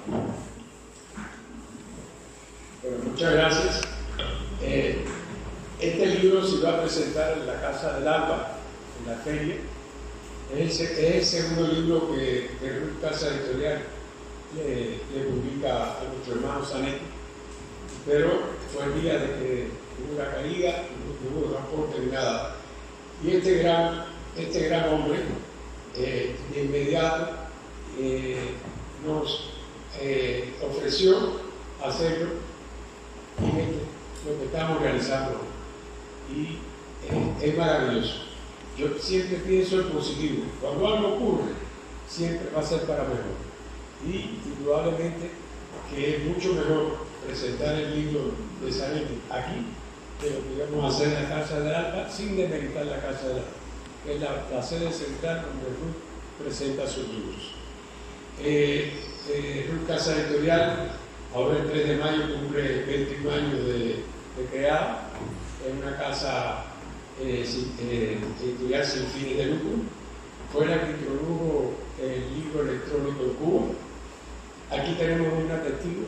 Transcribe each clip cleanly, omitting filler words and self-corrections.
Bueno, muchas gracias. Este libro se va a presentar en la Casa del Alba, en la feria. Es el segundo libro que Ruth Casa Editorial le publica a nuestro hermano Zanetti, pero fue el día de que hubo una caída, no hubo transporte ni nada. Y este gran hombre, de inmediato, nos ofreció hacerlo y lo que estamos realizando. Y es maravilloso. Yo siempre pienso en positivo. Cuando algo ocurre, siempre va a ser para mejor. Y indudablemente que es mucho mejor presentar el libro de Zanetti aquí que lo que íbamos a hacer en la Casa del Alba, sin demeritar la Casa del Alba, que es la sede central donde Ruth presenta sus libros. Ruth Casa Editorial, ahora el 3 de mayo cumple 21 años de creada, es una casa editorial sin fines de lucro. Fue la que introdujo el libro electrónico en Cuba. Aquí tenemos una testigo,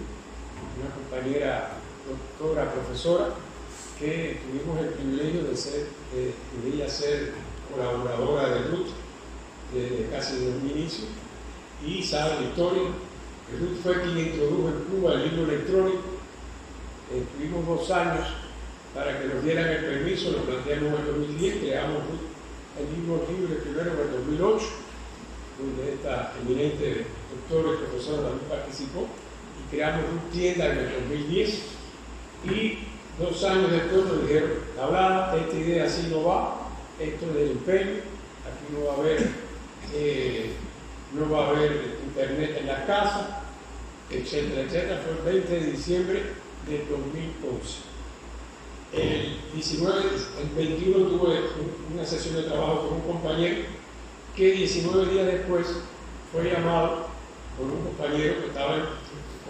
una compañera doctora, profesora, que tuvimos el privilegio de ella ser colaboradora de Ruth desde casi desde un inicio, y sabe la historia. Ruth fue quien introdujo en Cuba el libro electrónico. Tuvimos 2 años para que nos dieran el permiso, lo planteamos en el 2010, creamos el libro libre primero en el 2008, donde esta eminente doctora y profesora también participó, y creamos Ruth Tienda en el 2010, y 2 años después nos dijeron, hablada, esta idea así no va, esto es del imperio, aquí no va a haber internet en las casas, etcétera, etcétera. Fue el 20 de diciembre del 2011. El 21 tuve una sesión de trabajo con un compañero que 19 días después fue llamado por un compañero que estaba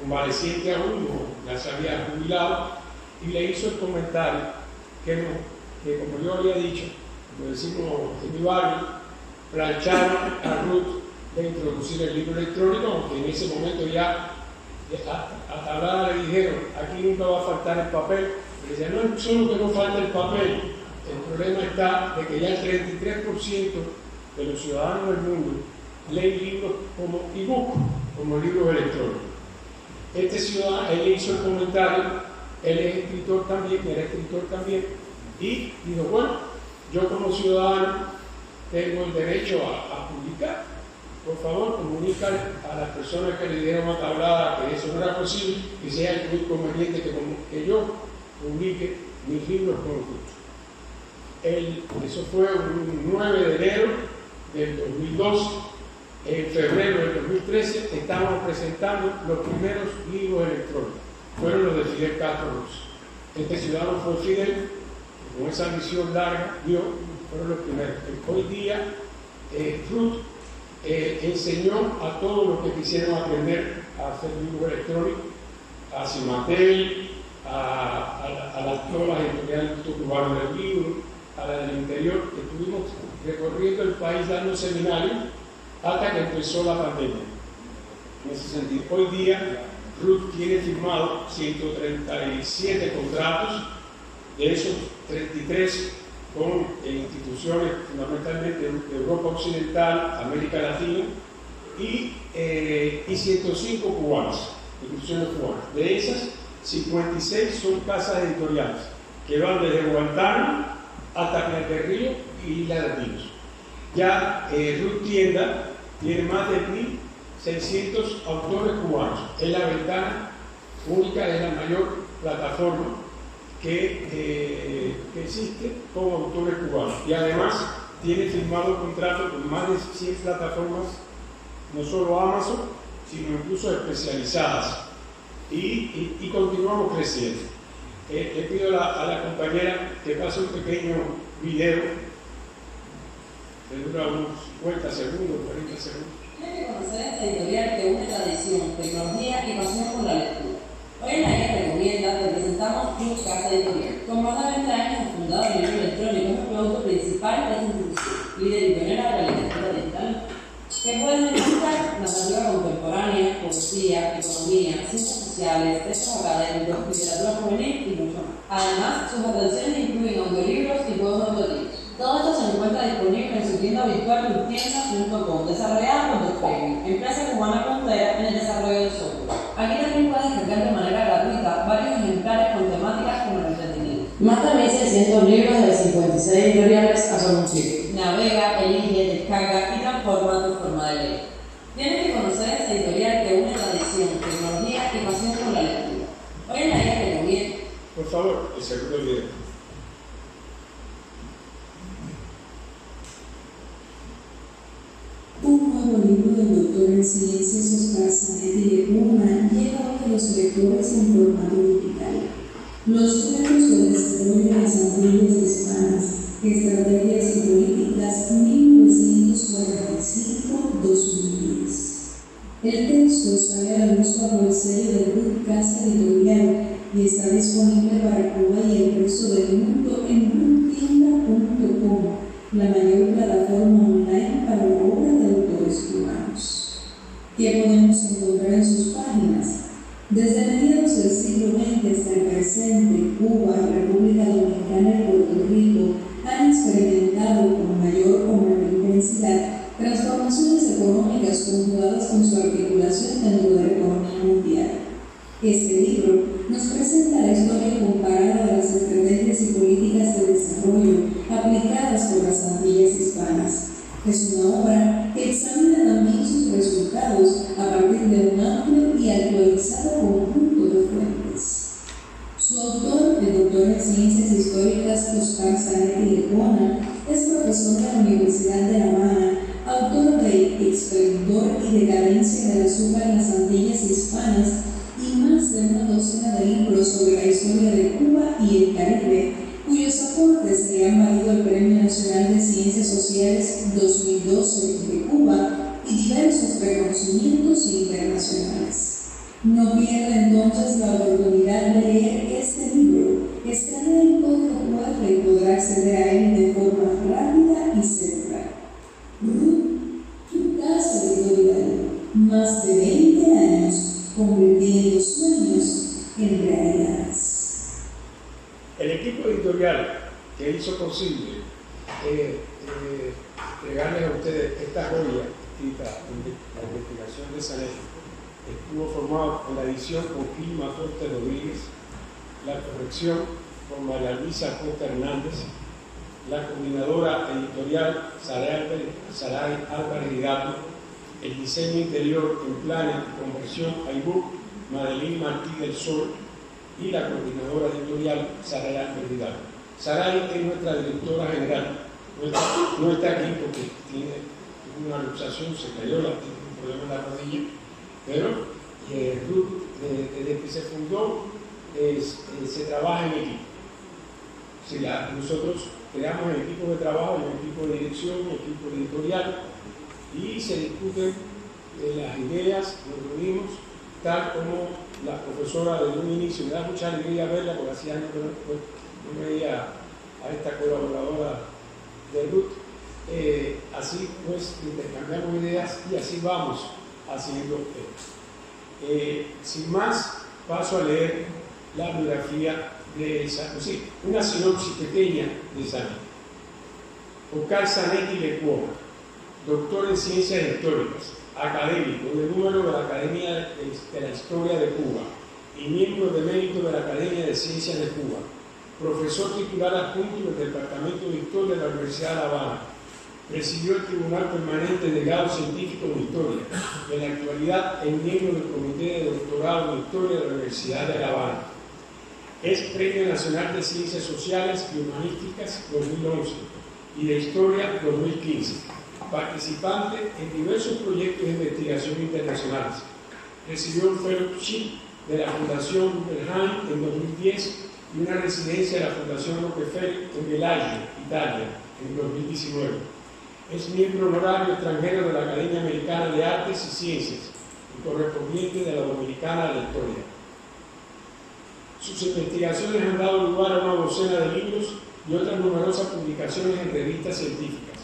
convaleciente aún, ya se había jubilado, y le hizo el comentario que como yo había dicho, como decimos en mi barrio, plancharon a Ruth de introducir el libro electrónico, aunque en ese momento ya a Tablada le dijeron, aquí nunca va a faltar el papel. Le decía, no es solo que no falta el papel, el problema está de que ya el 33% de los ciudadanos del mundo leen libros como ebook, como libros electrónicos. Este ciudadano, él hizo el comentario, él es escritor también, y dijo, bueno, yo como ciudadano tengo el derecho a publicar. Por favor, comunicar a las personas que le dieron a Tablada que eso no era posible, que sea muy conveniente que yo publique mis libros conjuntos. Eso fue un 9 de enero del 2012. En febrero del 2013 estábamos presentando los primeros libros electrónicos. Fueron los de Fidel Castro Ruz. Este ciudadano fue Fidel, que con esa misión larga fueron los primeros. Hoy día, Ruth enseñó a todos los que quisieran aprender a hacer libros electrónicos, a Cimatel, a todas las editoriales cubanas del libro, a la del interior. Estuvimos recorriendo el país dando seminarios hasta que empezó la pandemia. En ese sentido, hoy día Ruth tiene firmado 137 contratos, de esos 33 con instituciones fundamentalmente de Europa Occidental, América Latina y 105 cubanas, instituciones cubanas. De esas, 56 son casas editoriales que van desde Guantánamo hasta Platerío y Latinos. Ya Ruth Tienda tiene más de 1.600 autores cubanos. Es la ventana única, es la mayor plataforma que existe con autores cubanos, y además tiene firmado contratos con más de 100 plataformas, no solo Amazon, sino incluso especializadas, y continuamos creciendo. Le pido a la compañera que pase un pequeño video que dura unos 50 segundos, 40 segundos. Tiene que conocer esta editorial que une tradición, tecnología y pasión por la lectura. Hoy en la guía recomienda te presentamos Ruth Casa Editorial. Con más de 20 años fundado el libro electrónico, es el producto principal de esta institución, líder y pionera de la literatura digital. que pueden encontrar narrativa contemporánea, poesía, economía, ciencias sociales, textos académicos, literatura juvenil y mucho más. Además, sus atenciones incluyen audiolibros y juegos auditivos. Todo esto se encuentra disponible en su tienda virtual Tienda.com, desarrollada por Docframe, empresa cubana puntera en el desarrollo del software. Aquí también puedes descargar de manera gratuita varios ejemplares con temáticas como el entretenimiento. Más de 1.600 libros de 56 editoriales a su sitio. Navega, elige, descarga y transforma tu forma de leer. Tienes que conocer esta editorial que une tradición, tecnología y pasión por la lectura. Hoy en la guía te recomiendo. Por favor, el segundo video. Un nuevo libro del doctor en ciencias Oscar Zanetti de Cuba llega hoy a los lectores en formato digital. Los retos del desarrollo de las Antillas Hispanas, estrategias y políticas 1945-2010. El texto sale a la luz bajo el sello de Ruth Casa Editorial y está disponible para Cuba y el resto del mundo en ruthtienda.com, la mayor plataforma online para la obra de autores cubanos. ¿Qué podemos encontrar en sus páginas? Desde mediados del siglo XX hasta el presente, Cuba, República Dominicana y Puerto Rico han experimentado con mayor o menor intensidad transformaciones económicas conjugadas con su articulación dentro de la economía mundial. Este libro nos presenta la historia comparada de las estrategias y políticas de desarrollo aplicadas por las Antillas Hispanas. Es una obra que examina también sus resultados a partir de un amplio y actualizado conjunto de fuentes. Su autor, el doctor en Ciencias Históricas Oscar Zanetti de Cuba, es profesor de la Universidad de La Habana, autor de Esplendor y Decadencia del Azúcar en las Antillas Hispanas y más de una docena de libros sobre la historia de Cuba y el Caribe, cuyos aportes le han valido el Premio Nacional de Ciencias Sociales 2012 de Cuba y diversos reconocimientos internacionales. No pierda entonces la oportunidad de leer este libro. Escanea el código QR y podrá acceder a él de forma rápida y segura. Ruth Casa Editorial, más de 20 años convirtiendo sueños en realidades. El equipo editorial que hizo posible entregarles a ustedes esta joya escrita en la investigación de Zanetti estuvo formado en la edición por Gilma Costa Rodríguez, la corrección por María Luisa Costa Hernández, la coordinadora editorial Saray Álvarez Hidalgo, el diseño interior en planes y conversión a ebook Madeline Martí del Sol y la coordinadora editorial Saray Álvarez Hidalgo. Saray es nuestra directora general, no está aquí porque tiene una luxación, se cayó, tiene un problema en la rodilla, pero Ruth, desde que se fundó, se trabaja en equipo. Si nosotros creamos equipos de trabajo, un equipo de dirección, un equipo editorial, y se discuten las ideas, nos reunimos, tal como la profesora desde un inicio, me da mucha alegría verla, porque hacía años que no veía a esta colaboradora de Ruth. Así pues intercambiamos ideas y así vamos haciendo esto. Sin más, paso a leer la biografía de Zanetti, una sinopsis pequeña de Zanetti. Oscar Zanetti de Cuba, doctor en Ciencias Históricas, académico de número de la Academia de la Historia de Cuba y miembro de mérito de la Academia de Ciencias de Cuba, profesor titular adjunto del Departamento de Historia de la Universidad de La Habana. Presidió el Tribunal Permanente de Grado Científico en Historia. En la actualidad es miembro del Comité de Doctorado en Historia de la Universidad de La Habana. Es Premio Nacional de Ciencias Sociales y Humanísticas 2011 y de Historia 2015. Participante en diversos proyectos de investigación internacionales. Recibió un fellowship de la Fundación Guggenheim en 2010 y una residencia de la Fundación Rockefeller en Bellagio, Italia, en 2019. Es miembro honorario extranjero de la Academia Americana de Artes y Ciencias y correspondiente de la Dominicana de la Historia. Sus investigaciones han dado lugar a una docena de libros y otras numerosas publicaciones en revistas científicas.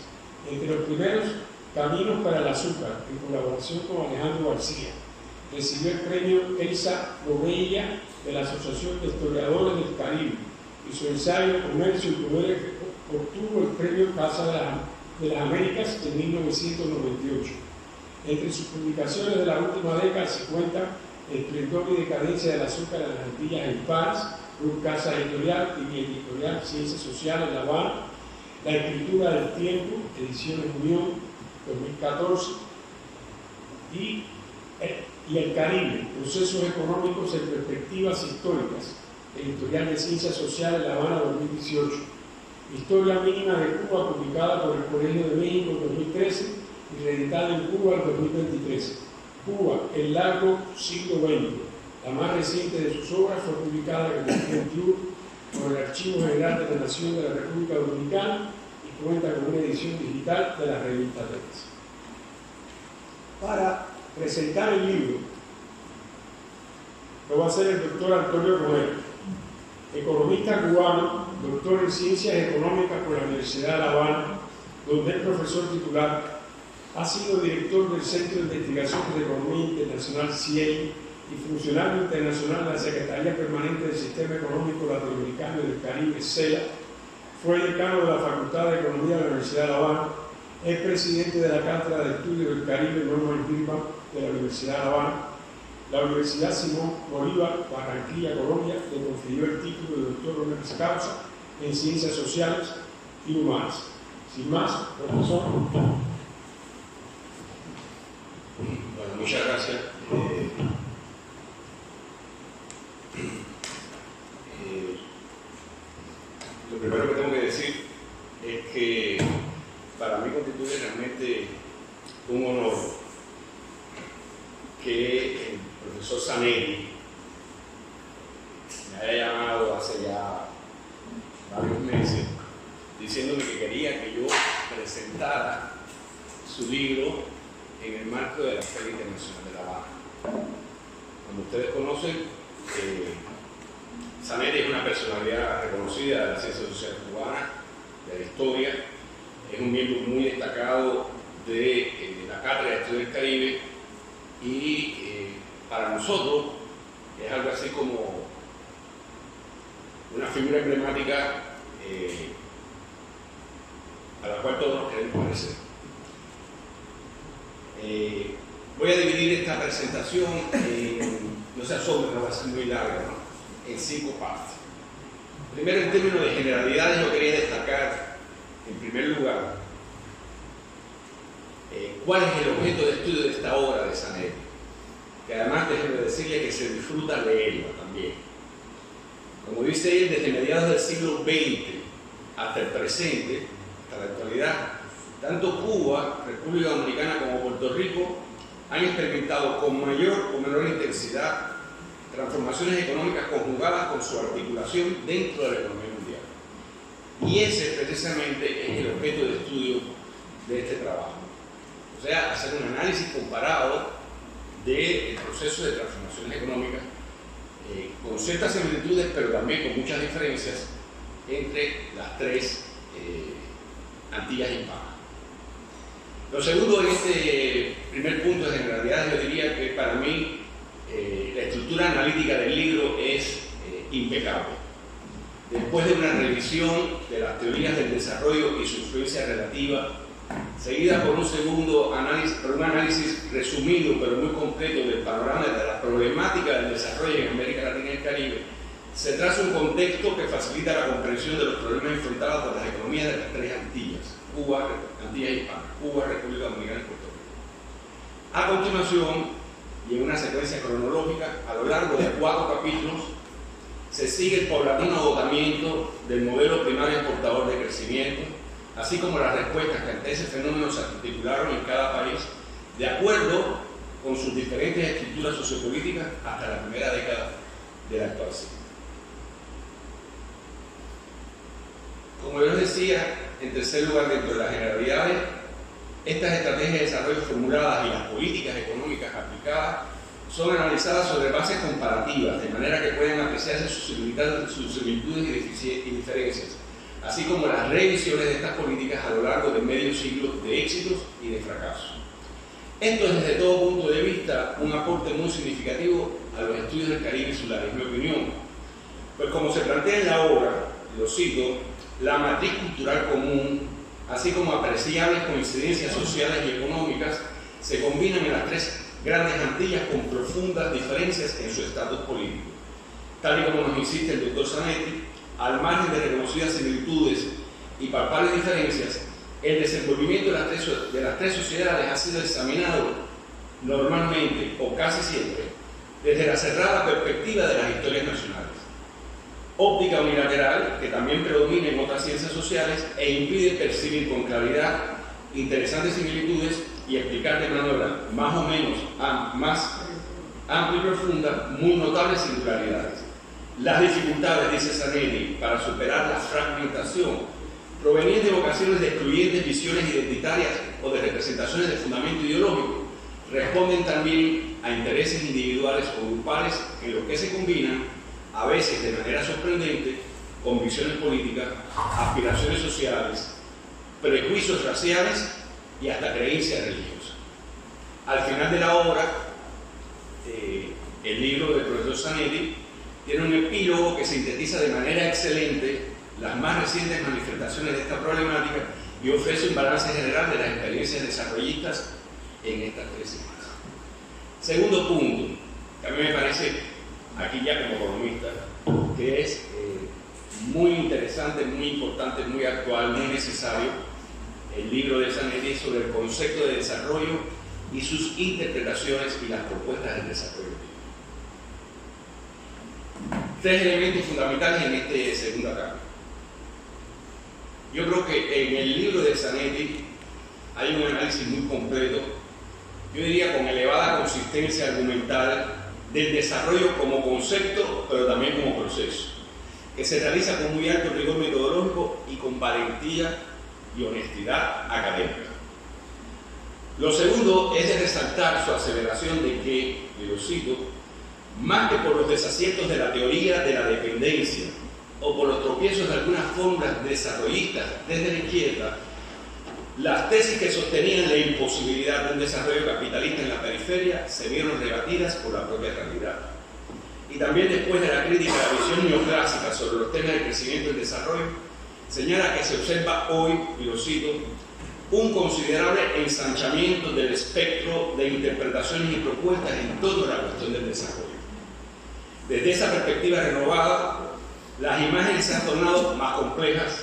Entre los primeros, Caminos para el Azúcar, en colaboración con Alejandro García. Recibió el premio Elsa Bobella de la Asociación de Historiadores del Caribe y su ensayo Comercio y Poder obtuvo el premio Casa de las Américas en 1998. Entre sus publicaciones de la última década se cuentan Esplendor y Decadencia del Azúcar en las Antillas Impares, Grupo Casa Editorial y mi editorial Ciencias Sociales, La Habana, La Escritura del Tiempo, Ediciones Unión, 2014, y El Caribe, Procesos Económicos en Perspectivas Históricas, Editorial de Ciencias Sociales, La Habana, 2018. Historia Mínima de Cuba, publicada por el Colegio de México en 2013 y reeditada en Cuba en 2023. Cuba, el largo siglo XX. La más reciente de sus obras fue publicada en el 2021 por el Archivo General de la Nación de la República Dominicana y cuenta con una edición digital de la revista Tex. Para presentar el libro lo va a hacer el doctor Antonio Romero, economista cubano, doctor en Ciencias Económicas por la Universidad de La Habana, donde es profesor titular. Ha sido director del Centro de Investigaciones de Economía Internacional CIEI y funcionario internacional de la Secretaría Permanente del Sistema Económico Latinoamericano y del Caribe, CELA. Fue decano de la Facultad de Economía de la Universidad de La Habana. Es presidente de la Cátedra de Estudios del Caribe Norman Greenbank de la Universidad de La Habana. La Universidad Simón Bolívar, Barranquilla, Colombia, le confirió el título de doctor honoris causa en Ciencias Sociales y Humanas. Sin más, profesor. Bueno, muchas gracias. Lo primero que tengo que decir es que para mí constituye realmente un honor que el profesor Zanelli me haya llamado hace ya varios meses diciéndome que quería que yo presentara su libro en el marco de la Feria Internacional de La Habana. Como ustedes conocen, Zanelli es una personalidad reconocida de la ciencia social cubana, de la historia, es un miembro muy destacado de la Cátedra de Estudios del Caribe y para nosotros es algo así como una figura emblemática a la cual todos nos queremos parecer. Voy a dividir esta presentación no se asombren, no va a ser muy larga, ¿no? En 5 partes. Primero, en términos de generalidades, yo quería destacar, en primer lugar, cuál es el objeto de estudio de esta obra de Zanelli, que además déjenme decirle que se disfruta leerla también. Como dice él, desde mediados del siglo XX hasta el presente, hasta la actualidad, tanto Cuba, República Dominicana como Puerto Rico han experimentado con mayor o menor intensidad transformaciones económicas conjugadas con su articulación dentro de la economía mundial. Y ese precisamente es el objeto de estudio de este trabajo. O sea, hacer un análisis comparado del proceso de transformaciones económicas con ciertas similitudes, pero también con muchas diferencias entre las tres Antillas Impares. Lo segundo en este primer punto de generalidad, yo diría que para mí la estructura analítica del libro es impecable. Después de una revisión de las teorías del desarrollo y su influencia relativa, seguida por un segundo análisis, por un análisis resumido pero muy completo del panorama de la problemática del desarrollo en América Latina y el Caribe, se traza un contexto que facilita la comprensión de los problemas enfrentados por las economías de las tres Antillas, Cuba, Antillas Hispanas, Cuba, República Dominicana y Puerto Rico. A continuación, y en una secuencia cronológica, a lo largo de 4 capítulos, se sigue el paulatino agotamiento del modelo primario exportador de crecimiento, así como las respuestas que ante ese fenómeno se articularon en cada país, de acuerdo con sus diferentes estructuras sociopolíticas hasta la primera década de la actual siglo. Como yo les decía, en tercer lugar, dentro de las generalidades, estas estrategias de desarrollo formuladas y las políticas económicas aplicadas son analizadas sobre bases comparativas, de manera que pueden apreciarse sus similitudes y diferencias, así como las revisiones de estas políticas a lo largo de medio siglo de éxitos y de fracasos. Esto es, desde todo punto de vista, un aporte muy significativo a los estudios del Caribe insular, en mi opinión, pues como se plantea en la obra, lo cito, la matriz cultural común, así como apreciables coincidencias sociales y económicas, se combinan en las tres grandes Antillas con profundas diferencias en su estatus político. Tal y como nos insiste el doctor Zanetti, al margen de reconocidas similitudes y palpables diferencias, el desenvolvimiento de las tres sociedades ha sido examinado normalmente, o casi siempre, desde la cerrada perspectiva de las historias nacionales. Óptica unilateral que también predomina en otras ciencias sociales e impide percibir con claridad interesantes similitudes y explicar de manera más o menos más amplia y profunda muy notables singularidades. Las dificultades, dice Zanetti, para superar la fragmentación provenientes de ocasiones de excluyentes visiones identitarias o de representaciones de fundamento ideológico, responden también a intereses individuales o grupales en los que se combinan, a veces de manera sorprendente, con visiones políticas, aspiraciones sociales, prejuicios raciales y hasta creencias religiosas. Al final de la obra, el libro del profesor Zanetti tiene un epílogo que sintetiza de manera excelente las más recientes manifestaciones de esta problemática y ofrece un balance general de las experiencias desarrollistas en estas tres semanas. Segundo punto, que a mí me parece, aquí ya como economista, que es muy interesante, muy importante, muy actual, muy necesario, el libro de Zanetti sobre el concepto de desarrollo y sus interpretaciones y las propuestas del desarrollo. Tres elementos fundamentales en este segundo acá. Yo creo que en el libro de Zanetti hay un análisis muy completo, yo diría con elevada consistencia argumental, del desarrollo como concepto, pero también como proceso, que se realiza con muy alto rigor metodológico y con valentía y honestidad académica. Lo segundo es de resaltar su aseveración de que, y lo cito, más que por los desaciertos de la teoría de la dependencia o por los tropiezos de algunas fórmulas desarrollistas desde la izquierda, las tesis que sostenían la imposibilidad de un desarrollo capitalista en la periferia se vieron rebatidas por la propia realidad. Y también después de la crítica a la visión neoclásica sobre los temas del crecimiento y el desarrollo, señala que se observa hoy, y lo cito, un considerable ensanchamiento del espectro de interpretaciones y propuestas en torno a la cuestión del desarrollo. Desde esa perspectiva renovada, las imágenes se han tornado más complejas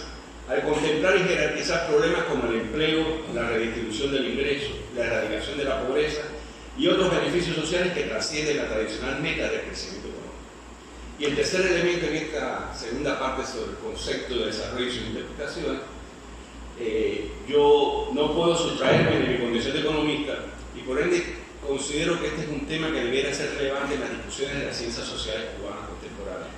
al contemplar y jerarquizar problemas como el empleo, la redistribución del ingreso, la erradicación de la pobreza y otros beneficios sociales que trascienden la tradicional meta del crecimiento económico. Y el tercer elemento en esta segunda parte sobre el concepto de desarrollo y sus interpretaciones, yo no puedo sustraerme de mi condición de economista y por ende considero que este es un tema que debiera ser relevante en las discusiones de las ciencias sociales cubanas contemporáneas.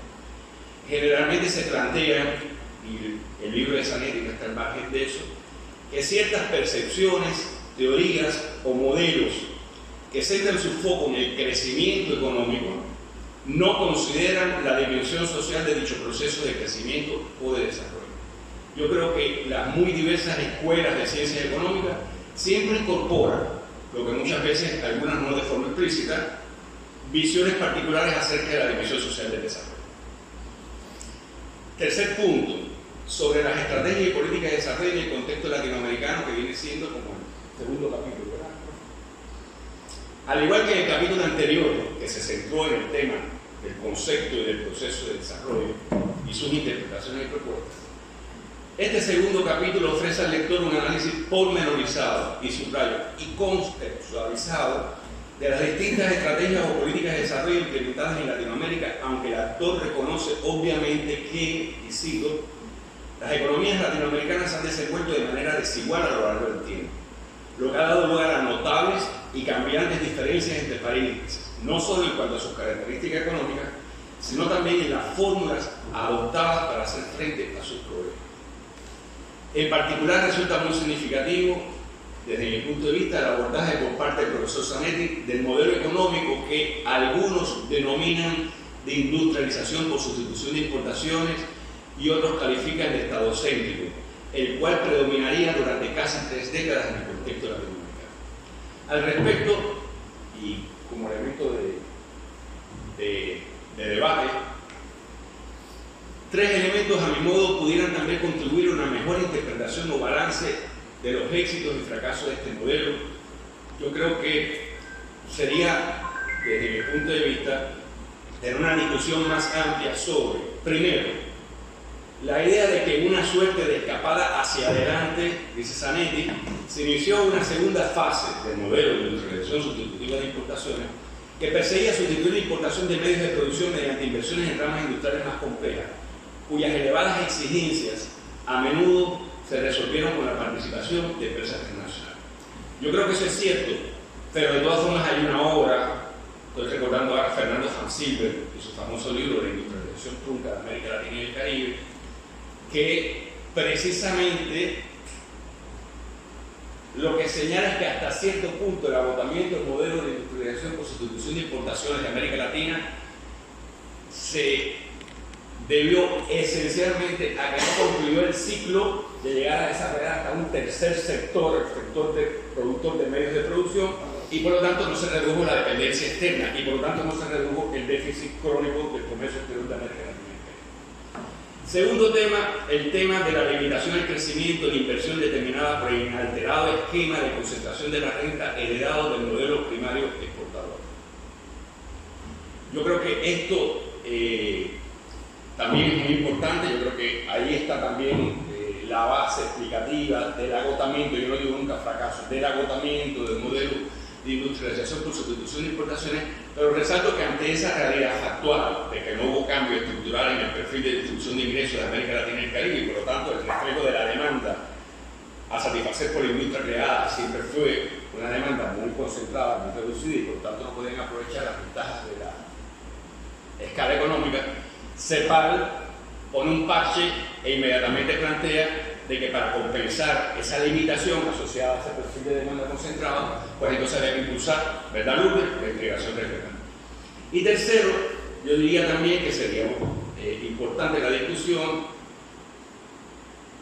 Generalmente se plantea, y el libro de Zanetti no está al margen de eso, que ciertas percepciones, teorías o modelos que centran su foco en el crecimiento económico no consideran la dimensión social de dicho proceso de crecimiento o de desarrollo. Yo creo que las muy diversas escuelas de ciencias económicas siempre incorporan, lo que muchas veces, algunas no de forma explícita, visiones particulares acerca de la dimensión social del desarrollo. Tercer punto, sobre las estrategias y políticas de desarrollo en el contexto latinoamericano, que viene siendo como el segundo capítulo, ¿verdad? Al igual que en el capítulo anterior, que se centró en el tema del concepto y del proceso de desarrollo y sus interpretaciones y propuestas, este segundo capítulo ofrece al lector un análisis pormenorizado y subrayo y contextualizado de las distintas estrategias o políticas de desarrollo implementadas en Latinoamérica, aunque el autor reconoce obviamente que, y cito, las economías latinoamericanas se han desenvuelto de manera desigual a lo largo del tiempo, lo que ha dado lugar a notables y cambiantes diferencias entre países, no solo en cuanto a sus características económicas, sino también en las fórmulas adoptadas para hacer frente a sus problemas. En particular resulta muy significativo, desde mi punto de vista, el abordaje por parte del profesor Zanetti del modelo económico que algunos denominan de industrialización por sustitución de importaciones y otros califican de estadocéntrico, el cual predominaría durante casi 3 décadas en el contexto latinoamericano. Al respecto, y como elemento de debate, 3 elementos a mi modo pudieran también contribuir a una mejor interpretación o balance de los éxitos y fracasos de este modelo. Yo creo que sería, desde mi punto de vista, tener una discusión más amplia sobre, primero, la idea de que una suerte de escapada hacia adelante, dice Zanetti, se inició una segunda fase del modelo de industrialización sustitutiva de importaciones que perseguía sustituir la importación de medios de producción mediante inversiones en ramas industriales más complejas, cuyas elevadas exigencias a menudo se resolvieron con la participación de empresas internacionales. Yo creo que eso es cierto, pero de todas formas hay una obra, estoy recordando ahora a Fernando Van Silber y su famoso libro de industrialización trunca de América Latina y el Caribe, que precisamente lo que señala es que hasta cierto punto el agotamiento del modelo de industrialización por sustitución de importaciones de América Latina se debió esencialmente a que no concluyó el ciclo de llegar a desarrollar hasta un tercer sector, el sector de productor de medios de producción, y por lo tanto no se redujo la dependencia externa y por lo tanto no se redujo el déficit crónico del comercio exterior de América Latina. Segundo tema, el tema de la limitación al crecimiento de inversión determinada por el inalterado esquema de concentración de la renta heredado del modelo primario exportador. Yo creo que esto también es muy importante. Yo creo que ahí está también la base explicativa del agotamiento, yo no digo nunca fracaso, del agotamiento del modelo de industrialización por sustitución de importaciones, pero resalto que ante esa realidad factual de que no hubo cambio estructural en el perfil de distribución de ingresos de América Latina y el Caribe, y por lo tanto el reflejo de la demanda a satisfacer por la industria creada siempre fue una demanda muy concentrada, muy reducida, y por lo tanto no podían aprovechar las ventajas de la escala económica, CEPAL pone un parche e inmediatamente plantea de que para compensar esa limitación asociada a ese perfil de demanda concentrada, pues entonces había que impulsar, ¿verdad, Lourdes?, la integración regional. Y tercero, yo diría también que sería importante la discusión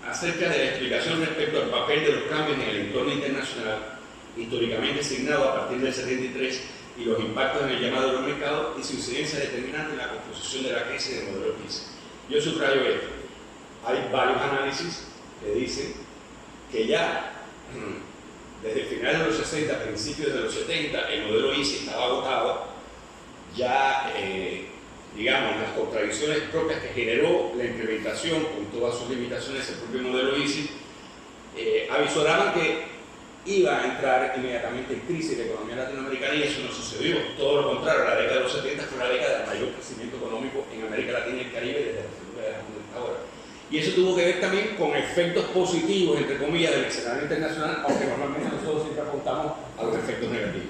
acerca de la explicación respecto al papel de los cambios en el entorno internacional, históricamente asignado a partir del 73, y los impactos en el llamado euromercado y su incidencia determinante en la composición de la crisis del modelo PIS. Yo subrayo esto. Hay varios análisis que dicen que ya desde el final de los 60, principios de los 70, el modelo ICI estaba agotado, ya digamos, las contradicciones propias que generó la implementación con todas sus limitaciones del propio modelo ICI avisoraban que iba a entrar inmediatamente en crisis la economía latinoamericana, y eso no sucedió. Todo lo contrario, la década de los 70 fue la década de mayor crecimiento económico en América Latina y el Caribe desde la Segunda Guerra Mundial hasta ahora. Y eso tuvo que ver también con efectos positivos, entre comillas, del escenario internacional, aunque normalmente nosotros siempre apuntamos a los efectos negativos.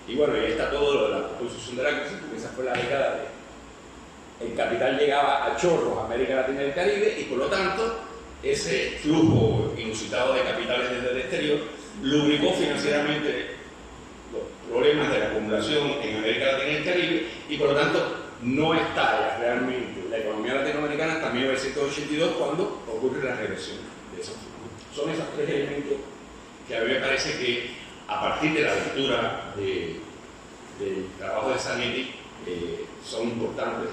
Y bueno, ahí está todo lo de la construcción de la crisis, porque esa fue la década de el capital llegaba a chorros a América Latina y el Caribe, y por lo tanto ese flujo inusitado de capitales desde el exterior lubricó financieramente los problemas de la acumulación en América Latina y el Caribe, y por lo tanto no estalla realmente la economía latinoamericana hasta 1982, cuando ocurre la regresión de esos flujos. Son esos 3 elementos que a mí me parece que a partir de la lectura del trabajo de Zanetti son importantes.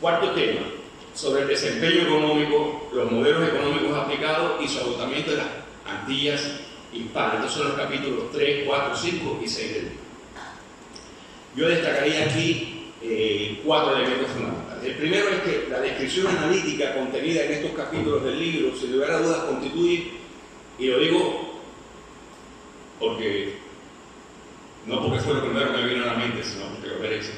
Cuarto tema, sobre el desempeño económico, los modelos económicos aplicados y su agotamiento de las Antillas hispanas. Estos son los capítulos 3, 4, 5 y 6 del libro. Yo destacaría aquí 4 elementos fundamentales. El primero es que la descripción analítica contenida en estos capítulos del libro, sin lugar a dudas, constituye, y lo digo porque no porque fue lo primero que me vino a la mente, sino porque lo merece,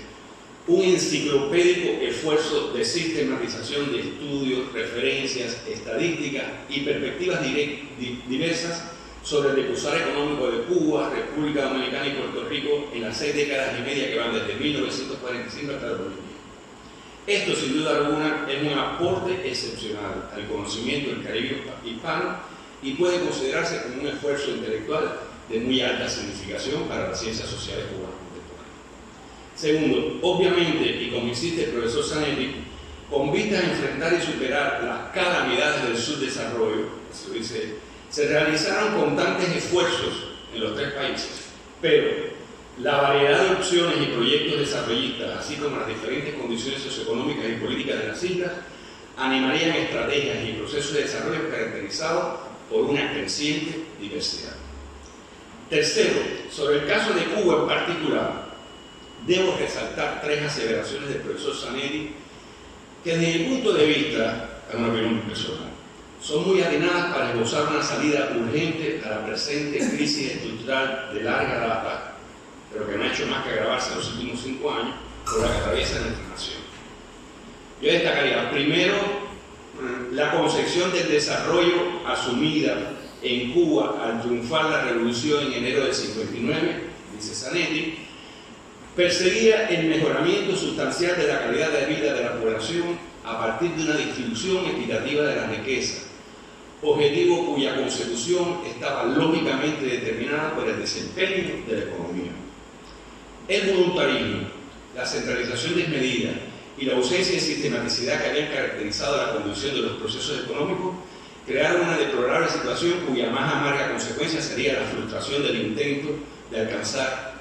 un enciclopédico esfuerzo de sistematización de estudios, referencias, estadísticas y perspectivas diversas sobre el decursar económico de Cuba, República Dominicana y Puerto Rico en las 6 décadas y media que van desde 1945 hasta el 2010. Esto, sin duda alguna, es un aporte excepcional al conocimiento del Caribe hispano y puede considerarse como un esfuerzo intelectual de muy alta significación para las ciencias sociales cubanas contemporáneas. Segundo, obviamente, y como insiste el profesor Zanetti, con vistas a enfrentar y superar las calamidades del subdesarrollo, se realizaron constantes esfuerzos en los tres países, pero la variedad de opciones y proyectos desarrollistas, así como las diferentes condiciones socioeconómicas y políticas de las islas, animarían estrategias y procesos de desarrollo caracterizados por una creciente diversidad. Tercero, sobre el caso de Cuba en particular, debo resaltar tres aseveraciones del profesor Zanetti que desde mi punto de vista, es una opinión personal, son muy atinadas para esbozar una salida urgente a la presente crisis estructural de larga data, pero que no ha hecho más que agravarse en los últimos 5 años por la que atraviesa nuestra nación. Yo destacaría primero la concepción del desarrollo asumida en Cuba al triunfar la revolución en enero del 59, dice Zanetti, perseguía el mejoramiento sustancial de la calidad de vida de la población a partir de una distribución equitativa de la riqueza, objetivo cuya consecución estaba lógicamente determinada por el desempeño de la economía. El voluntarismo, la centralización desmedida y la ausencia de sistematicidad que habían caracterizado la conducción de los procesos económicos crearon una deplorable situación cuya más amarga consecuencia sería la frustración del intento de alcanzar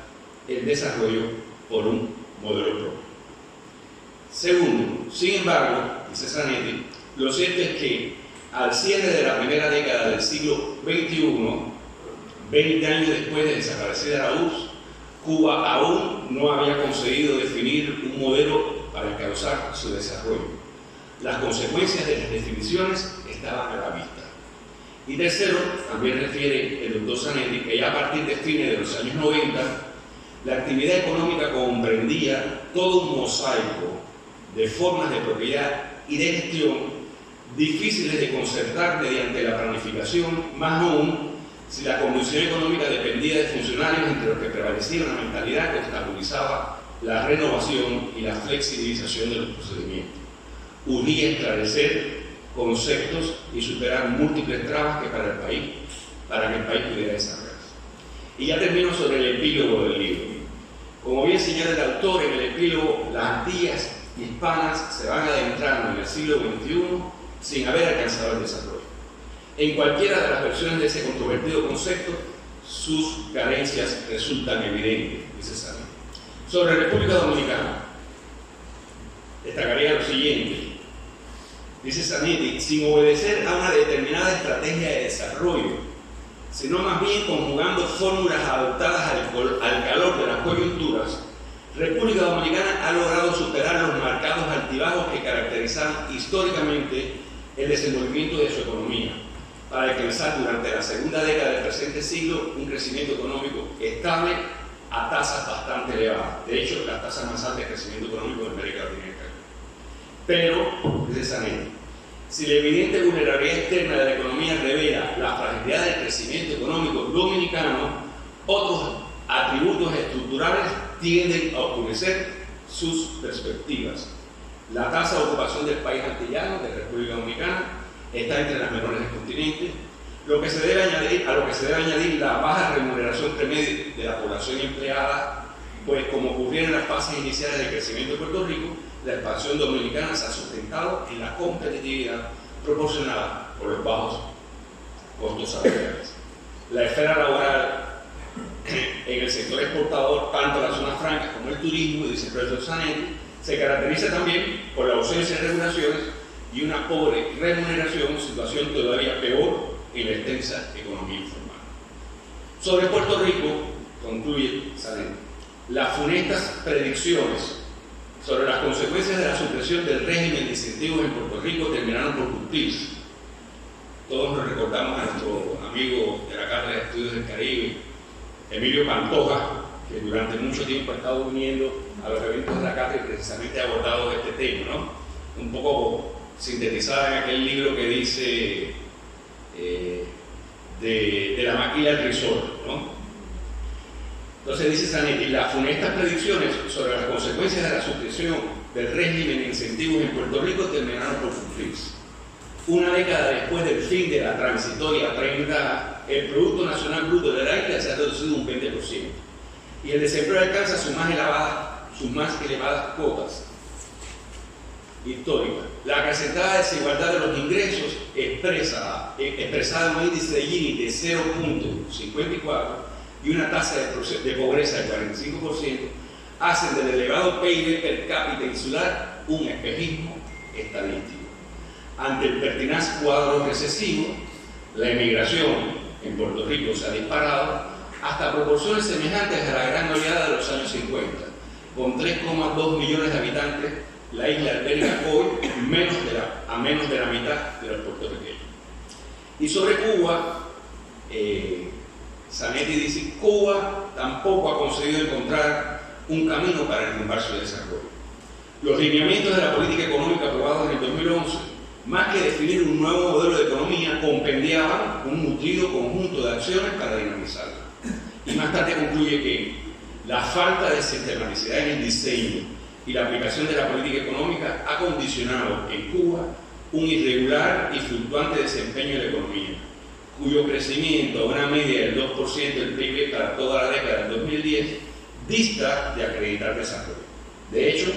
el desarrollo por un modelo propio. Segundo, sin embargo, dice Zanetti, lo cierto es que al cierre de la primera década del siglo XXI, 20 años después de desaparecida la URSS, Cuba aún no había conseguido definir un modelo para encauzar su desarrollo. Las consecuencias de las definiciones estaban a la vista. Y tercero, también refiere el doctor Zanetti que ya a partir de fines de los años 90, la actividad económica comprendía todo un mosaico de formas de propiedad y de gestión difíciles de concertar mediante la planificación, más aún si la conducción económica dependía de funcionarios entre los que prevalecía una mentalidad que obstaculizaba la renovación y la flexibilización de los procedimientos. Urgía esclarecer conceptos y superar múltiples trabas que para que el país pudiera desarrollarse. Y ya termino sobre el epílogo del libro. Como bien señala el autor en el epílogo, las Antillas hispanas se van adentrando en el siglo XXI sin haber alcanzado el desarrollo. En cualquiera de las versiones de ese controvertido concepto, sus carencias resultan evidentes, dice Zanetti. Sobre República Dominicana, destacaría lo siguiente. Dice Zanetti, sin obedecer a una determinada estrategia de desarrollo, sino más bien conjugando fórmulas adoptadas al calor de las coyunturas, República Dominicana ha logrado superar los marcados altibajos que caracterizan históricamente el desenvolvimiento de su economía, para alcanzar durante la segunda década del presente siglo un crecimiento económico estable a tasas bastante elevadas. De hecho, las tasas más altas de crecimiento económico de América Latina. Pero, dice Zanetti, si la evidente vulnerabilidad externa de la economía revela la fragilidad del crecimiento económico dominicano, otros atributos estructurales tienden a oscurecer sus perspectivas. La tasa de ocupación del país antillano, de República Dominicana, está entre las menores del continente, a lo que se debe añadir la baja remuneración promedio de la población empleada, pues como ocurrió en las fases iniciales del crecimiento de Puerto Rico, la expansión dominicana se ha sustentado en la competitividad proporcionada por los bajos costos salariales. La esfera laboral en el sector exportador, tanto las zonas francas como el turismo, dice el profesor Zanetti, se caracteriza también por la ausencia de regulaciones y una pobre remuneración, situación todavía peor en la extensa economía informal. Sobre Puerto Rico, concluye Zanetti, las funestas predicciones sobre las consecuencias de la supresión del régimen de incentivos en Puerto Rico terminaron por cumplirse. Todos nos recordamos a nuestro amigo de la Cátedra de Estudios del Caribe, Emilio Pantoja, que durante mucho tiempo ha estado uniendo a los eventos de la cátedra y precisamente ha abordado este tema, ¿no? Un poco sintetizada en aquel libro que dice de la maquila al risotto, ¿no? Entonces dice Zanetti, las funestas predicciones sobre las consecuencias de la supresión del régimen de incentivos en Puerto Rico terminaron por cumplirse. Una década después del fin de la transitoria 30, el Producto Nacional Bruto de la isla se ha reducido un 20% y el desempleo alcanza sus más elevadas cotas. histórica. La acrecentada desigualdad de los ingresos expresada en un índice de Gini de 0.54 y una tasa de pobreza del 45% hacen del elevado PIB per cápita insular un espejismo estadístico. Ante el pertinaz cuadro recesivo, la emigración en Puerto Rico se ha disparado hasta proporciones semejantes a la gran oleada de los años 50. Con 3,2 millones de habitantes, la isla alberga hoy a menos de la mitad de los puertorriqueños. Y sobre Cuba, Zanetti dice: Cuba tampoco ha conseguido encontrar un camino para enrumbar su desarrollo. Los lineamientos de la política económica aprobados en el 2011, más que definir un nuevo modelo de economía, compendiaban un nutrido conjunto de acciones para dinamizarla. Y más tarde concluye que la falta de sistematicidad en el diseño y la aplicación de la política económica ha condicionado en Cuba un irregular y fluctuante desempeño de la economía, cuyo crecimiento a una media del 2% del PIB para toda la década del 2010 dista de acreditar desarrollo. De hecho,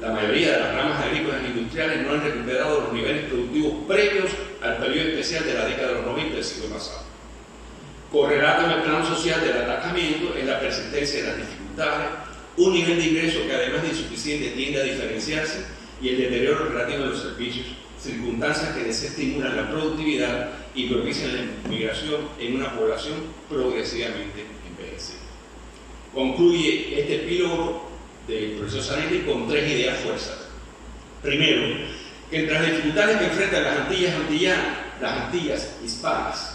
la mayoría de las ramas agrícolas e industriales no han recuperado los niveles productivos previos al periodo especial de la década de los 90 del siglo pasado. Correlato en el plano social del atascamiento es la persistencia de las dificultades, un nivel de ingreso que además de insuficiente tiende a diferenciarse y el deterioro relativo de los servicios, circunstancias que desestimulan la productividad y propician la migración en una población progresivamente envejecida. Concluye este epílogo del profesor Zanetti con 3 ideas fuerzas. Primero, que entre las dificultades que enfrentan las Antillas hispanas,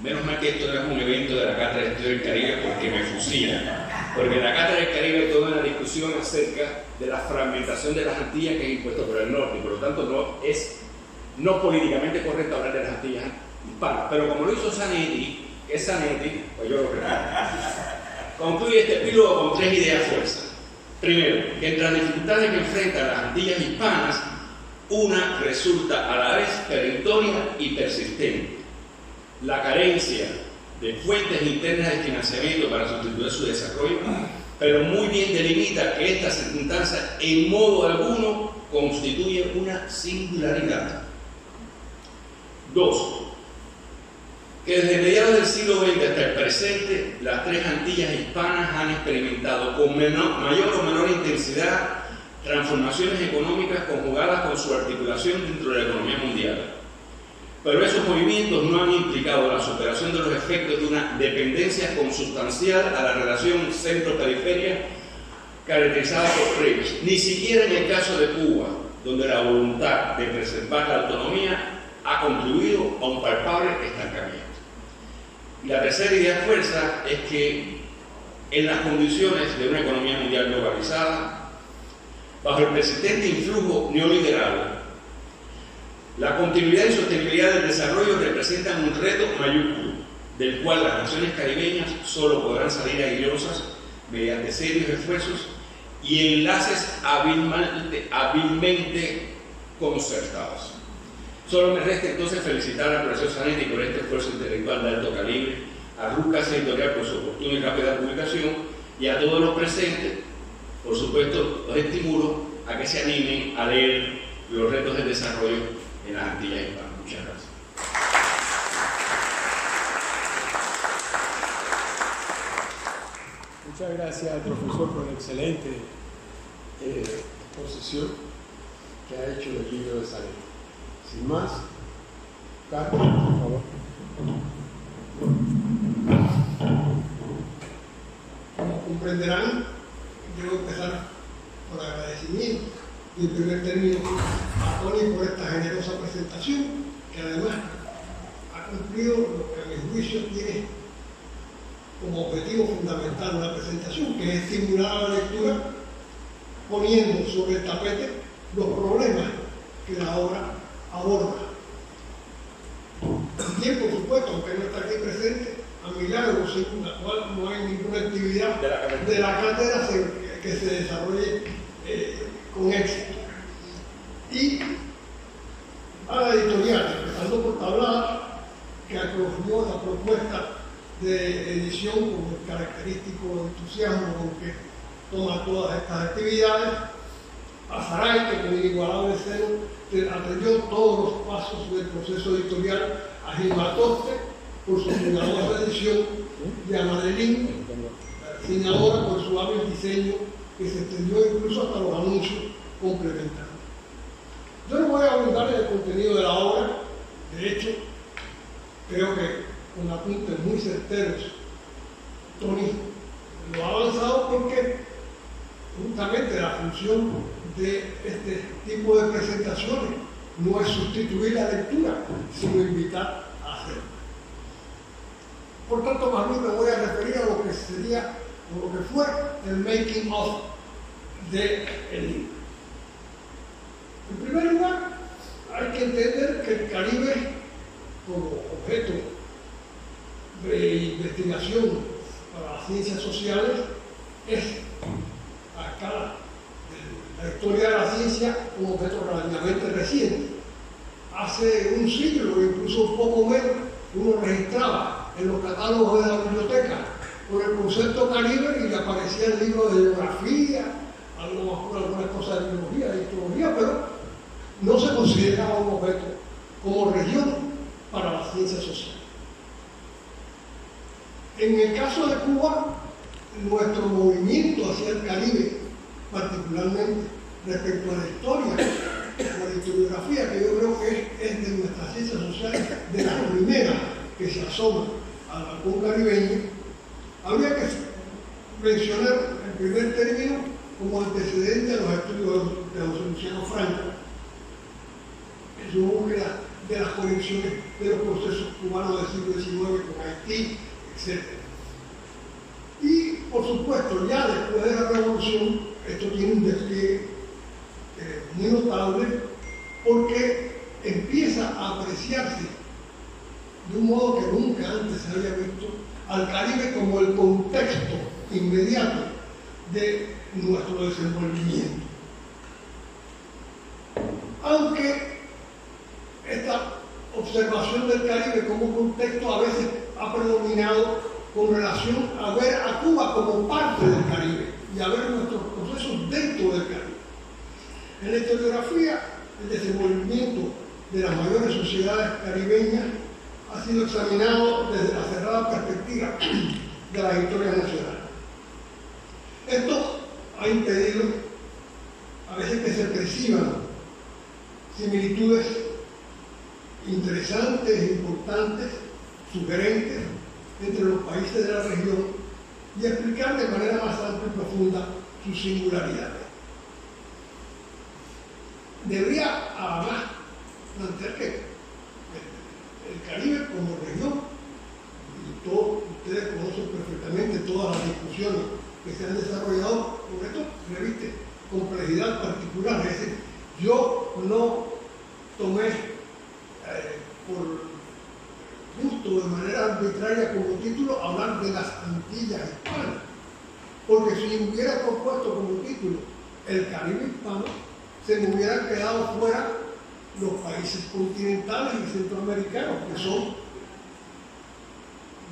menos mal que esto no es un evento de la Cátedra de Estudios del Caribe porque me fusilan, porque en la Cátedra del Caribe hay toda una discusión acerca de la fragmentación de las Antillas que es impuesto por el norte, y por lo tanto no es políticamente correcto hablar de las Antillas hispanas, pero como lo hizo Zanetti, pues yo lo creo. Concluye este epílogo con 3 ideas fuerzas. Primero, que entre las dificultades que enfrentan las Antillas hispanas, una resulta a la vez perentoria y persistente: la carencia de fuentes internas de financiamiento para sustituir su desarrollo, pero muy bien delimita que esta circunstancia en modo alguno constituye una singularidad. 2. Que desde mediados del siglo XX hasta el presente, las 3 Antillas hispanas han experimentado con mayor o menor intensidad transformaciones económicas conjugadas con su articulación dentro de la economía mundial. Pero esos movimientos no han implicado la superación de los efectos de una dependencia consustancial a la relación centro-periferia caracterizada por previos, ni siquiera en el caso de Cuba, donde la voluntad de preservar la autonomía ha contribuido a un palpable estancamiento. Y la tercera idea fuerza es que en las condiciones de una economía mundial globalizada, bajo el persistente influjo neoliberal, la continuidad y sostenibilidad del desarrollo representan un reto mayúsculo, del cual las naciones caribeñas solo podrán salir airosas mediante serios esfuerzos y enlaces hábilmente concertados. Solo me resta entonces felicitar al profesor Zanetti por este esfuerzo intelectual de alto calibre, a Ruth Casa Editorial por su oportuna y rápida publicación, y a todos los presentes, por supuesto, los estimulo a que se animen a leer Los retos del desarrollo en las Antillas hispanas. Muchas gracias. Muchas gracias al profesor por la excelente exposición que ha hecho del libro de Zanetti. Sin más, Carlos, por favor. Como comprenderán, debo empezar por agradecimiento y en primer término a Tony por esta generosa presentación, que además ha cumplido lo que a mi juicio tiene como objetivo fundamental una presentación, que es estimular la lectura poniendo sobre el tapete los problemas que la obra aborda. También, por supuesto, aunque no está aquí presente, a Milagro, según la cual no hay ninguna actividad de la cátedra que se desarrolle con éxito. Y a la editorial, empezando por Tablada, que acogió la propuesta de edición con el característico entusiasmo con que toma todas estas actividades. Azaray, que con inigualable celo atendió todos los pasos del proceso editorial. A Gilmatoste, por su cuidadosa edición, y a Madeline, diseñadora, por su hábil diseño, que se extendió incluso hasta los anuncios complementarios. Yo no voy a abundar en el contenido de la obra. De hecho, creo que con apuntes muy certeros, Tony lo ha avanzado, porque justamente la función de este tipo de presentaciones no es sustituir la lectura, sino invitar a hacerla. Por tanto, más bien me voy a referir a lo que sería, o lo que fue el making of del libro. En primer lugar, hay que entender que el Caribe, como objeto de investigación para las ciencias sociales, es, a escala de la historia de la ciencia, un objeto relativamente reciente. Hace un siglo, incluso un poco menos, uno registraba en los catálogos de la biblioteca por el concepto Caribe y le aparecían libros de geografía, algunas cosas de biología, de histología, pero no se consideraba un objeto como región para las ciencias sociales. En el caso de Cuba, nuestro movimiento hacia el Caribe, particularmente respecto a la historia, a la historiografía, que yo creo que es de nuestras ciencias sociales de las primeras que se asoman al balcón caribeño, habría que mencionar en primer término como antecedente a los estudios de José Luciano Franco, en su búsqueda de las conexiones de los procesos cubanos del siglo XIX con Haití, etc. Y, por supuesto, ya después de la Revolución, esto tiene un despliegue muy notable, porque empieza a apreciarse de un modo que nunca antes se había visto al Caribe como el contexto inmediato de nuestro desenvolvimiento. Aunque esta observación del Caribe como contexto a veces ha predominado con relación a ver a Cuba como parte del Caribe y a ver nuestros procesos dentro del Caribe. En la historiografía, el desenvolvimiento de las mayores sociedades caribeñas ha sido examinado desde la cerrada perspectiva de la historia nacional. Esto ha impedido a veces que se perciban similitudes interesantes, importantes, sugerentes entre los países de la región y explicar de manera más amplia y profunda sus singularidades. Debería además plantear que el Caribe como región, y ustedes conocen perfectamente todas las discusiones que se han desarrollado, por esto reviste complejidad particular. Es decir, yo no tomé por justo, de manera arbitraria, como título hablar de las Antillas hispanas, porque si hubiera propuesto como título el Caribe hispano, se me hubieran quedado fuera los países continentales y centroamericanos, que son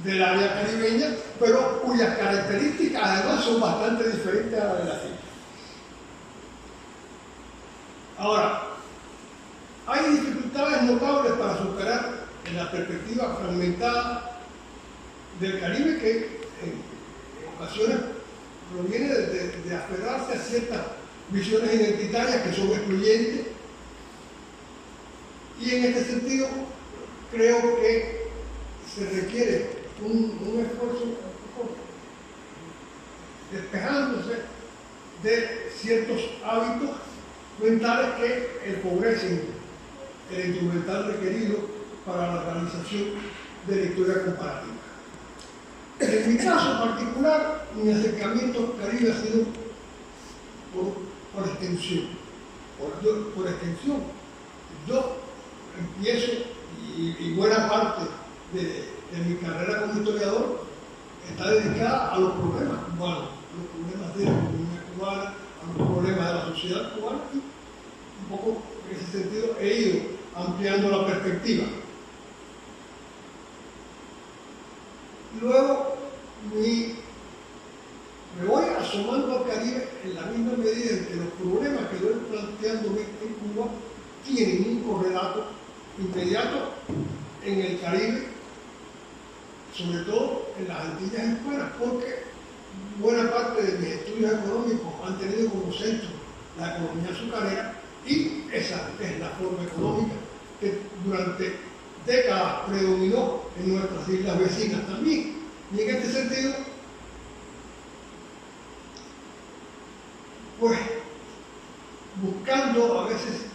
del área caribeña, pero cuyas características además son bastante diferentes a las de la islas. Ahora, hay dificultades notables para superar en la perspectiva fragmentada del Caribe, que en ocasiones proviene de aferrarse a ciertas visiones identitarias que son excluyentes, y en este sentido creo que se requiere un esfuerzo despejándose de ciertos hábitos mentales que empobrecen el instrumental requerido para la realización de la historia comparativa. En mi caso particular, mi acercamiento al Caribe ha sido por extensión. Por extensión. Yo empiezo, y buena parte de mi carrera como historiador está dedicada a los problemas cubanos, a los problemas de la economía cubana, a los problemas de la sociedad cubana, y un poco en ese sentido he ido ampliando la perspectiva. Luego me voy asomando al Caribe en la misma medida en que los problemas que yo estoy planteando en Cuba tienen un correlato inmediato en el Caribe, sobre todo en las Antillas Hispanas, porque buena parte de mis estudios económicos han tenido como centro la economía azucarera, y esa es la forma económica que durante décadas predominó en nuestras islas vecinas también. Y en este sentido, pues buscando a veces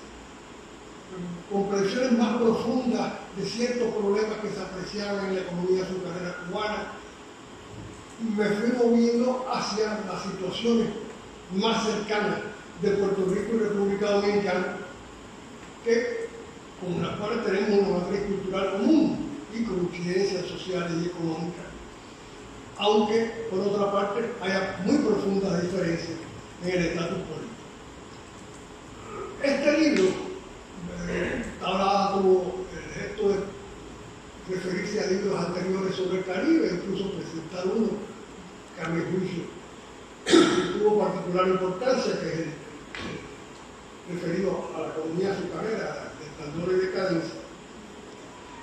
comprensiones más profundas de ciertos problemas que se apreciaban en la economía azucarera cubana, me fui moviendo hacia las situaciones más cercanas de Puerto Rico y República Dominicana, con las cuales tenemos una matriz cultural común y con incidencias sociales y económicas, aunque por otra parte haya muy profundas diferencias en el estatus político. Este libro tuvo el gesto de referirse a libros anteriores sobre el Caribe, incluso presentar uno que a mi juicio tuvo particular importancia, que es el referido a la economía azucarera, de esplendor y decadencia.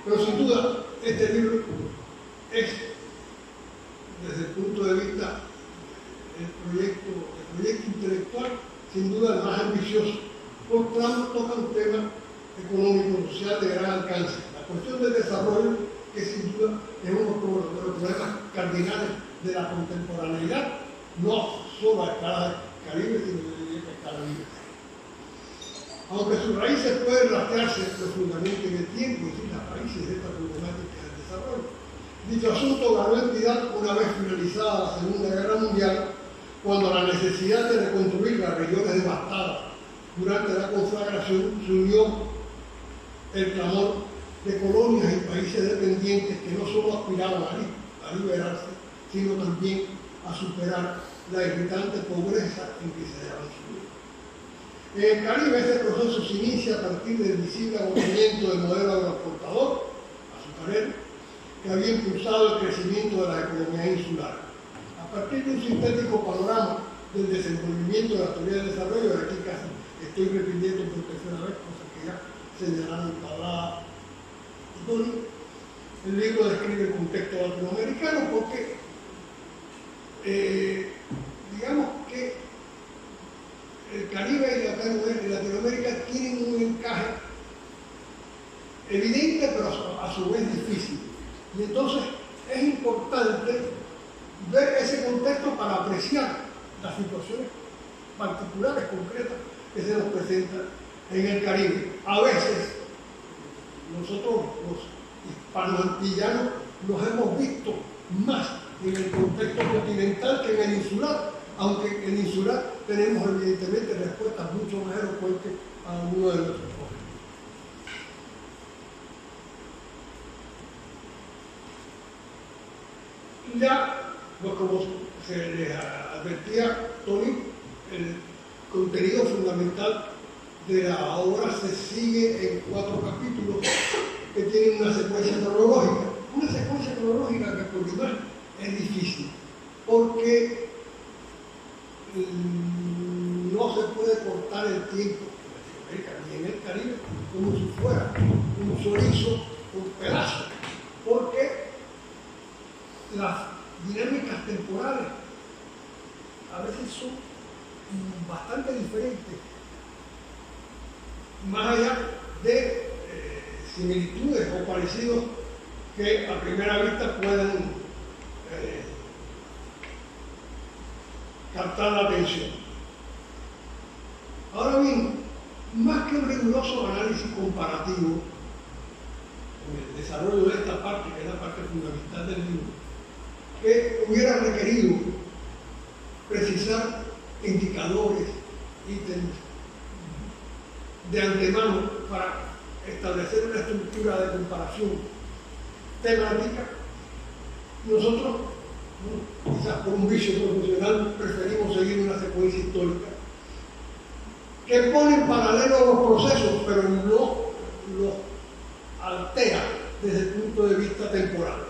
Pero sin duda, este libro es, desde el punto de vista del proyecto intelectual, sin duda el más ambicioso, porque toca un tema económico, social de gran alcance. La cuestión del desarrollo, que sin duda es uno de los problemas cardinales de la contemporaneidad, no solo a escala Caribe, sino a escala mundial. Aunque sus raíces pueden rastrearse profundamente en el tiempo, y sí, las raíces de esta problemática del desarrollo, dicho asunto ganó entidad una vez finalizada la Segunda Guerra Mundial, cuando la necesidad de reconstruir las regiones devastadas durante la conflagración se unió el clamor de colonias y países dependientes que no solo aspiraban a liberarse, sino también a superar la irritante pobreza en que se hallaban sumidos. En el Caribe este proceso se inicia a partir del visible agotamiento del modelo agroexportador azucarero que había impulsado el crecimiento de la economía insular. A partir de un sintético panorama del desenvolvimiento de la teoría del desarrollo, de aquí casi estoy repitiendo por tercera vez, cosas que ya señalaron Tablada y Tony, el libro describe el contexto latinoamericano porque digamos que el Caribe y Latinoamérica tienen un encaje evidente, pero a su vez difícil. Y entonces es importante ver ese contexto para apreciar las situaciones particulares, concretas, que se nos presentan en el Caribe. A veces, nosotros los hispanoantillanos nos hemos visto más en el contexto continental que en el insular, aunque en el insular tenemos evidentemente respuestas mucho más elocuentes a alguno de nuestros problemas. Ya, pues como se les advertía Tony, el contenido fundamental de la obra se sigue en 4 capítulos que tienen una secuencia cronológica. Una secuencia cronológica que por demás es difícil, porque no se puede cortar el tiempo en Latinoamérica ni en el Caribe como si fuera un chorizo, un pedazo, porque las dinámicas temporales a veces son bastante diferentes, más allá de similitudes o parecidos que a primera vista pueden captar la atención. Ahora bien, más que un riguroso análisis comparativo con el desarrollo de esta parte, que es la parte fundamental del libro, que hubiera requerido precisar indicadores, ítems de antemano para establecer una estructura de comparación temática, nosotros, quizás por un vicio profesional, preferimos seguir una secuencia histórica que pone en paralelo los procesos, pero no los altera desde el punto de vista temporal.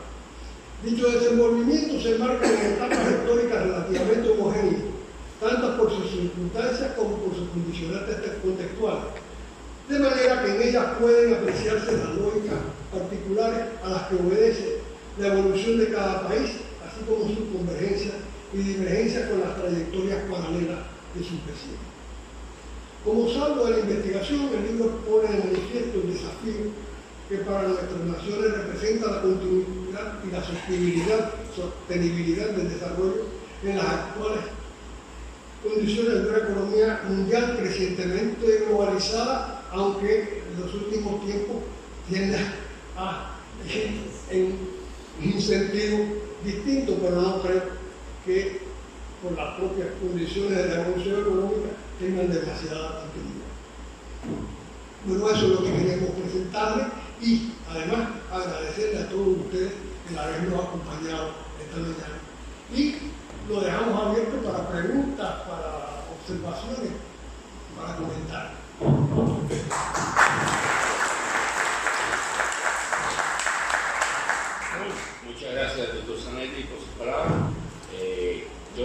Dicho desenvolvimiento se enmarca en etapas históricas relativamente homogéneas, tantas por sí circunstancias como por sus condicionantes contextuales, de manera que en ellas pueden apreciarse las lógicas particulares a las que obedece la evolución de cada país, así como sus convergencias y divergencias con las trayectorias paralelas de sus vecinos. Como saldo de la investigación, el libro pone de manifiesto el desafío que para nuestras naciones representa la continuidad y la sostenibilidad del desarrollo en las actuales condiciones de una economía mundial crecientemente globalizada, aunque en los últimos tiempos tiende a en un sentido distinto, pero no creo que por las propias condiciones de la evolución económica tengan demasiada utilidad. Bueno, eso es lo que queríamos presentarles y además agradecerle a todos ustedes el habernos acompañado esta mañana. Y lo dejamos abierto para preguntas, para observaciones, para comentar.